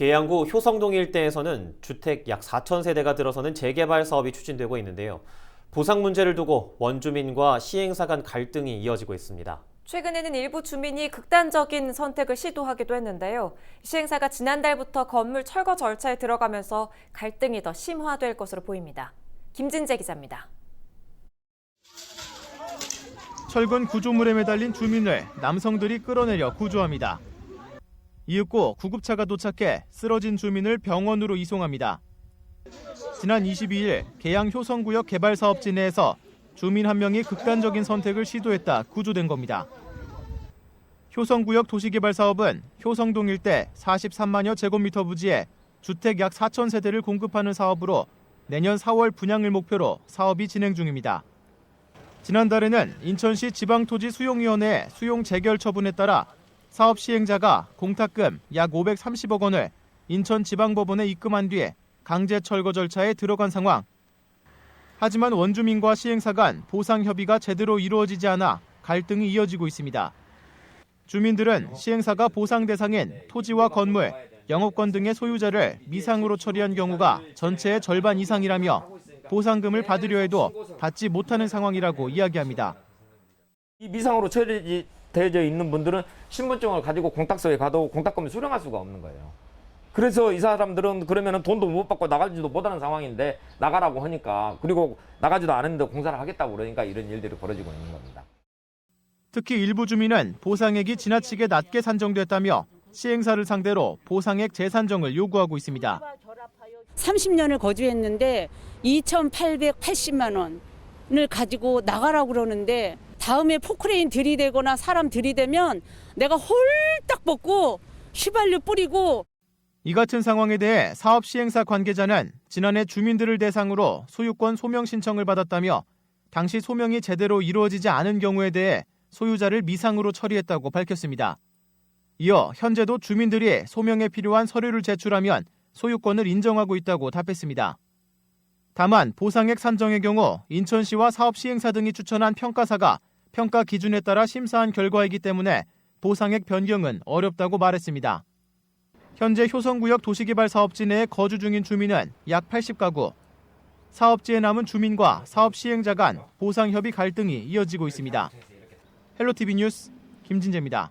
계양구 효성동 일대에서는 주택 약 4천 세대가 들어서는 재개발 사업이 추진되고 있는데요. 보상 문제를 두고 원주민과 시행사 간 갈등이 이어지고 있습니다. 최근에는 일부 주민이 극단적인 선택을 시도하기도 했는데요. 시행사가 지난달부터 건물 철거 절차에 들어가면서 갈등이 더 심화될 것으로 보입니다. 김진재 기자입니다. 철근 구조물에 매달린 주민을 남성들이 끌어내려 구조합니다. 이윽고 구급차가 도착해 쓰러진 주민을 병원으로 이송합니다. 지난 22일 계양 효성구역 개발사업지 내에서 주민 한 명이 극단적인 선택을 시도했다 구조된 겁니다. 효성구역 도시개발 사업은 효성동 일대 43만여 제곱미터 부지에 주택 약 4천 세대를 공급하는 사업으로 내년 4월 분양을 목표로 사업이 진행 중입니다. 지난달에는 인천시 지방토지수용위원회 수용 재결 처분에 따라 사업 시행자가 공탁금 약 530억 원을 인천지방법원에 입금한 뒤에 강제 철거 절차에 들어간 상황. 하지만 원주민과 시행사 간 보상 협의가 제대로 이루어지지 않아 갈등이 이어지고 있습니다. 주민들은 시행사가 보상 대상인 토지와 건물, 영업권 등의 소유자를 미상으로 처리한 경우가 전체의 절반 이상이라며 보상금을 받으려 해도 받지 못하는 상황이라고 이야기합니다. 이 미상으로 처리되어 있는 분들은 신분증을 가지고 공탁소에 가도 공탁금을 수령할 수가 없는 거예요. 그래서 이 사람들은 그러면 돈도 못 받고 나가지도 못하는 상황인데 나가라고 하니까, 그리고 나가지도 않았는데 공사를 하겠다고 그러니까 이런 일들이 벌어지고 있는 겁니다. 특히 일부 주민은 보상액이 지나치게 낮게 산정됐다며 시행사를 상대로 보상액 재산정을 요구하고 있습니다. 30년을 거주했는데 2,880만 원을 가지고 나가라고 그러는데 다음에 포크레인 들이대거나 사람 들이대면 내가 홀딱 벗고 휘발유 뿌리고. 이 같은 상황에 대해 사업 시행사 관계자는 지난해 주민들을 대상으로 소유권 소명 신청을 받았다며 당시 소명이 제대로 이루어지지 않은 경우에 대해 소유자를 미상으로 처리했다고 밝혔습니다. 이어 현재도 주민들이 소명에 필요한 서류를 제출하면 소유권을 인정하고 있다고 답했습니다. 다만 보상액 산정의 경우 인천시와 사업 시행사 등이 추천한 평가사가 평가 기준에 따라 심사한 결과이기 때문에 보상액 변경은 어렵다고 말했습니다. 현재 효성구역 도시개발 사업지 내에 거주 중인 주민은 약 80가구. 사업지에 남은 주민과 사업 시행자 간 보상 협의 갈등이 이어지고 있습니다. 헬로티비 뉴스 김진재입니다.